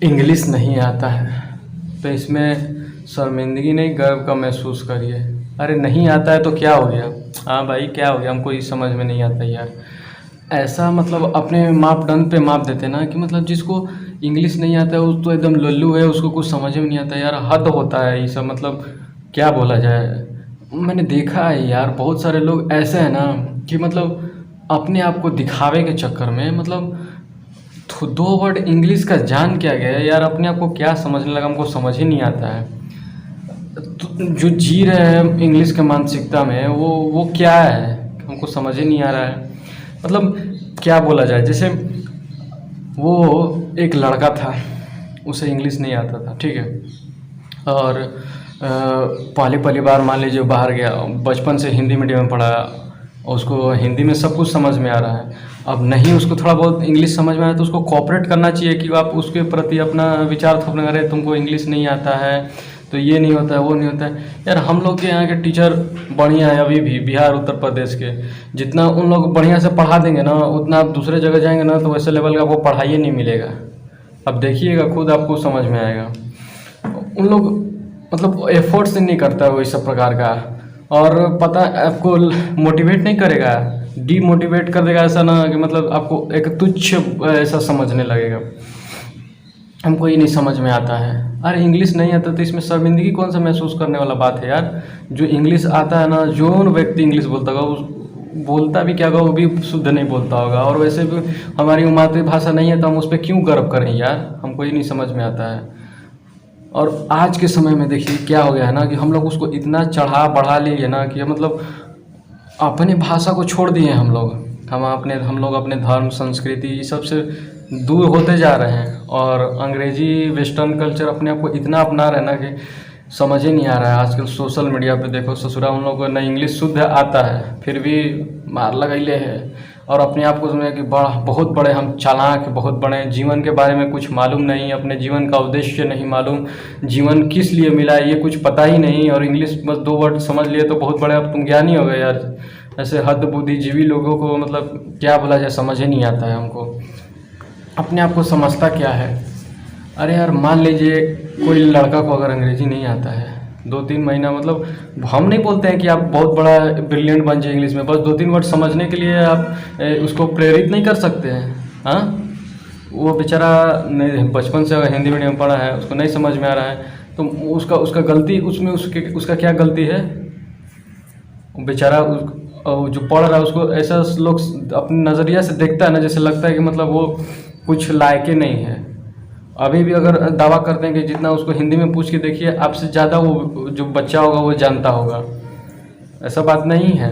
English नहीं आता है तो इसमें शर्मिंदगी नहीं, गर्व का महसूस करिए। अरे नहीं आता है तो क्या हो गया? हाँ भाई क्या हो गया, हमको ये समझ में नहीं आता यार। ऐसा मतलब अपने मापदंड पे माप देते ना कि मतलब जिसको इंग्लिश नहीं आता है वो तो एकदम लल्लू है, उसको कुछ समझ में नहीं आता यार। हद होता है ये सब, मतलब क्या बोला जाए। मैंने देखा है यार बहुत सारे लोग ऐसे हैं ना कि मतलब अपने आप को दिखावे के चक्कर में मतलब दो वर्ड इंग्लिश का जान क्या गया यार, अपने आप को क्या समझने लगा, हमको समझ ही नहीं आता है। तो जो जी रहे हैं इंग्लिश के मानसिकता में वो क्या है, हमको समझ ही नहीं आ रहा है। मतलब क्या बोला जाए, जैसे वो एक लड़का था, उसे इंग्लिश नहीं आता था, ठीक है। और पहली पहली बार मान लीजिए बाहर गया, बचपन से हिंदी मीडियम में पढ़ा और उसको हिंदी में सब कुछ समझ में आ रहा है। अब नहीं उसको थोड़ा बहुत इंग्लिश समझ में आया तो उसको कोऑपरेट करना चाहिए कि आप उसके प्रति अपना विचार थोपना करें, तुमको इंग्लिश नहीं आता है तो ये नहीं होता है वो नहीं होता है। यार हम लोग के यहाँ के टीचर बढ़िया है अभी भी, बिहार उत्तर प्रदेश के। जितना उन लोग बढ़िया से पढ़ा देंगे ना, उतना आप दूसरे जगह जाएंगे ना तो वैसे लेवल का आपको पढ़ाई नहीं मिलेगा। अब देखिएगा खुद आपको समझ में आएगा। उन लोग मतलब एफर्ट्स नहीं करता है वो इस सब प्रकार का, और पता आपको मोटिवेट नहीं करेगा, डीमोटिवेट कर देगा। ऐसा ना कि मतलब आपको एक तुच्छ ऐसा समझने लगेगा। हमको ये नहीं समझ में आता है। अरे इंग्लिश नहीं आता तो इसमें शर्मिंदगी कौन सा महसूस करने वाला बात है यार। जो इंग्लिश आता है ना, जो व्यक्ति इंग्लिश बोलता होगा उस बोलता भी क्या होगा, वो भी शुद्ध नहीं बोलता होगा। और वैसे भी हमारी मातृभाषा नहीं है तो हम उस पर क्यों गर्व करें यार, हमको ये नहीं समझ में आता है। और आज के समय में देखिए क्या हो गया है ना कि हम लोग उसको इतना चढ़ा बढ़ा लिए ना कि मतलब अपनी भाषा को छोड़ दिए हम लोग। हम लोग अपने धर्म संस्कृति सब से दूर होते जा रहे हैं, और अंग्रेजी वेस्टर्न कल्चर अपने आप को इतना अपना रहे हैं ना कि समझ ही नहीं आ रहा है। आजकल सोशल मीडिया पे देखो ससुरा उन लोगों को न इंग्लिश शुद्ध आता है फिर भी मार लगैले है, और अपने आप को समझे कि बड़ा बहुत बड़े हम चालाक, बहुत बड़े जीवन के बारे में कुछ मालूम नहीं, अपने जीवन का उद्देश्य नहीं मालूम, जीवन किस लिए मिला है ये कुछ पता ही नहीं, और इंग्लिश बस दो वर्ड समझ लिए तो बहुत बड़े अब तुम ज्ञानी हो गए यार। ऐसे हद बुद्धिजीवी लोगों को मतलब क्या बोला जाए, समझ ही नहीं आता है हमको। अपने आप को समझता क्या है। अरे यार मान लीजिए कोई लड़का को अगर अंग्रेजी नहीं आता है 2-3 महीना, मतलब हम नहीं बोलते हैं कि आप बहुत बड़ा ब्रिलियंट बन जाए इंग्लिश में, बस 2-3 वर्ड समझने के लिए आप उसको प्रेरित नहीं कर सकते हैं। हाँ, वो बेचारा नहीं बचपन से अगर हिंदी मीडियम में पढ़ा है, उसको नहीं समझ में आ रहा है तो उसका उसका गलती उसमें उसका क्या गलती है। बेचारा जो पढ़ रहा है उसको ऐसा लोग अपने नज़रिया से देखता है ना, जैसे लगता है कि मतलब वो कुछ लायक नहीं है। अभी भी अगर दावा करते हैं कि जितना उसको हिंदी में पूछ के देखिए आपसे ज़्यादा वो जो बच्चा होगा वो जानता होगा। ऐसा बात नहीं है,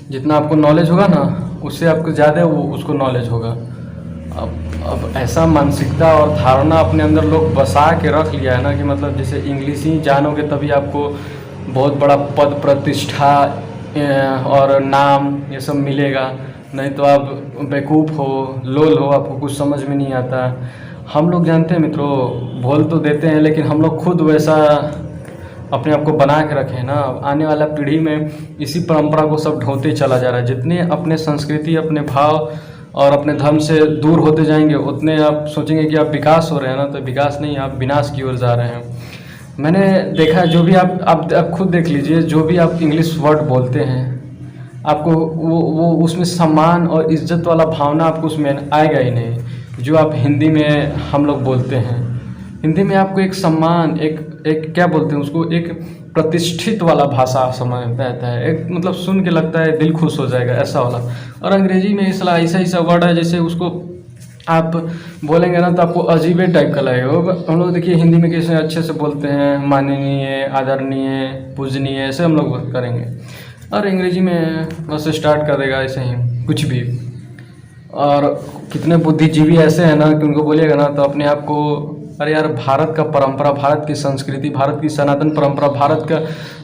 जितना आपको नॉलेज होगा ना उससे आपको ज़्यादा वो उसको नॉलेज होगा। अब ऐसा मानसिकता और धारणा अपने अंदर लोग बसा के रख लिया है ना कि मतलब जैसे इंग्लिश ही जानोगे तभी आपको बहुत बड़ा पद प्रतिष्ठा और नाम ये सब मिलेगा, नहीं तो आप बेवकूफ़ हो, लोल हो, आपको कुछ समझ में नहीं आता। हम लोग जानते हैं मित्रों, बोल तो देते हैं लेकिन हम लोग खुद वैसा अपने आप को बना के रखे हैं ना। आने वाला पीढ़ी में इसी परंपरा को सब ढोते चला जा रहा है। जितने अपने संस्कृति, अपने भाव और अपने धर्म से दूर होते जाएंगे उतने आप सोचेंगे कि आप विकास हो रहे हैं ना, तो विकास नहीं, आप विनाश की ओर जा रहे हैं। मैंने देखा है, जो भी आप खुद देख लीजिए, जो भी आप इंग्लिश वर्ड बोलते हैं आपको वो उसमें सम्मान और इज्जत वाला भावना आपको उसमें आएगा ही नहीं। जो आप हिंदी में हम लोग बोलते हैं, हिंदी में आपको एक सम्मान, एक क्या बोलते हैं उसको, एक प्रतिष्ठित वाला भाषा समझ में आता है, एक मतलब सुन के लगता है दिल खुश हो जाएगा ऐसा वाला। और अंग्रेजी में इसला ऐसा वर्ड है जैसे उसको आप बोलेंगे ना तो आपको अजीबे टाइप का लगेगा। हम लोग देखिए हिंदी में कैसे अच्छे से बोलते हैं, माननीय, आदरणीय, पूजनीय, ऐसे हम लोग करेंगे, और अंग्रेजी में बस स्टार्ट कर देगा ऐसे ही कुछ भी। और कितने बुद्धिजीवी ऐसे हैं ना कि उनको बोलिएगा ना तो अपने आप को, अरे यार भारत का परंपरा, भारत की संस्कृति, भारत की सनातन परंपरा, भारत का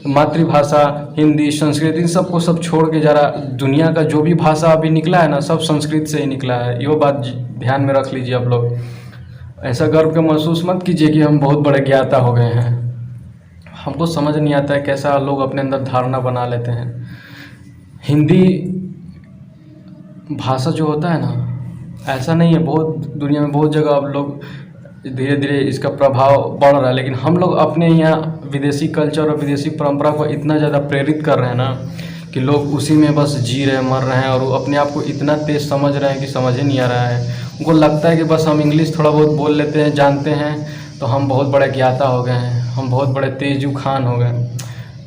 मातृभाषा हिंदी, संस्कृत, इन सबको सब छोड़ के जरा दुनिया का जो भी भाषा अभी निकला है ना सब संस्कृत से ही निकला है। ये बात ध्यान में रख लीजिए आप लोग। ऐसा गर्व का महसूस मत कीजिए कि हम बहुत बड़े ज्ञाता हो गए हैं। हमको समझ नहीं आता है कैसा लोग अपने अंदर धारणा बना लेते हैं। हिंदी भाषा जो होता है ना, ऐसा नहीं है, बहुत दुनिया में बहुत जगह अब लोग धीरे धीरे इसका प्रभाव बढ़ रहा है, लेकिन हम लोग अपने यहाँ विदेशी कल्चर और विदेशी परंपरा को इतना ज़्यादा प्रेरित कर रहे हैं ना कि लोग उसी में बस जी रहे हैं, मर रहे हैं, और वो अपने आप को इतना तेज़ समझ रहे हैं कि समझ ही नहीं आ रहा है। उनको लगता है कि बस हम इंग्लिश थोड़ा बहुत बोल लेते हैं, जानते हैं, तो हम बहुत बड़े ज्ञाता हो गए हैं, हम बहुत बड़े तेजू खान हो गए।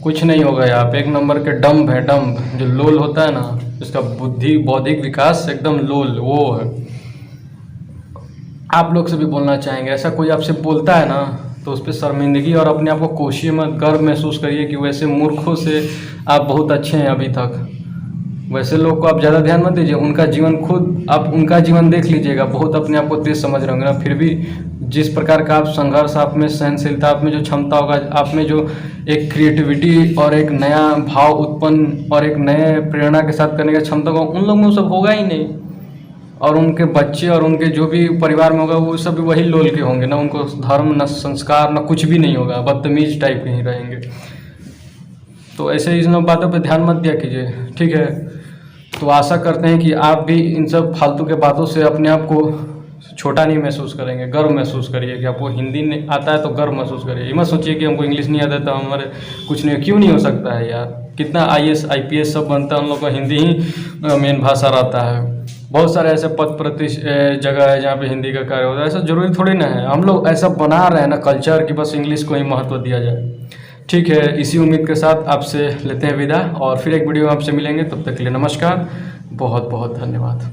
कुछ नहीं होगा यार, आप एक नंबर के डम्ब है, डम्ब। जो लोल होता है ना, जिसका बुद्धि बौद्धिक विकास एकदम लोल, वो है। आप लोग से भी बोलना चाहेंगे, ऐसा कोई आपसे बोलता है ना तो उस पर शर्मिंदगी और अपने आप को कोशिए मत, गर्व महसूस करिए कि वैसे मूर्खों से आप बहुत अच्छे हैं अभी तक। वैसे लोग को आप ज़्यादा ध्यान मत दीजिए, उनका जीवन खुद आप उनका जीवन देख लीजिएगा, बहुत अपने आप को तेज समझ रहे होंगे ना, फिर भी जिस प्रकार का आप संघर्ष, आप में सहनशीलता, आप में जो क्षमता होगा, आप में जो एक क्रिएटिविटी और एक नया भाव उत्पन्न और एक नए प्रेरणा के साथ करने का क्षमता होगा, उन लोगों में वो सब होगा ही नहीं। और उनके बच्चे और उनके जो भी परिवार में होगा वो सब भी वही लोल के होंगे ना, उनको धर्म न संस्कार न कुछ भी नहीं होगा, बदतमीज टाइप के ही रहेंगे। तो ऐसे इन बातों पे ध्यान मत दिया कीजिए, ठीक है। तो आशा करते हैं कि आप भी इन सब फालतू के बातों से अपने आप को छोटा नहीं महसूस करेंगे, गर्व महसूस करिए कि आपको हिंदी नहीं आता है तो गर्व महसूस करिए। ये मत सोचिए कि हमको इंग्लिश नहीं आता तो हमारे कुछ नहीं, क्यों नहीं हो सकता है यार। कितना IAS IPS सब बनता है, उन लोग को हिंदी ही मेन भाषा रहता है। बहुत सारे ऐसे पद जगह है जहाँ पे हिंदी का कार्य होता है, ऐसा ज़रूरी थोड़ी ना है। हम लोग ऐसा बना रहे हैं ना कल्चर कि बस इंग्लिश को ही महत्व दिया जाए, ठीक है। इसी उम्मीद के साथ आपसे लेते हैं विदा, और फिर एक वीडियो में आपसे मिलेंगे। तब तक के लिए नमस्कार, बहुत बहुत धन्यवाद।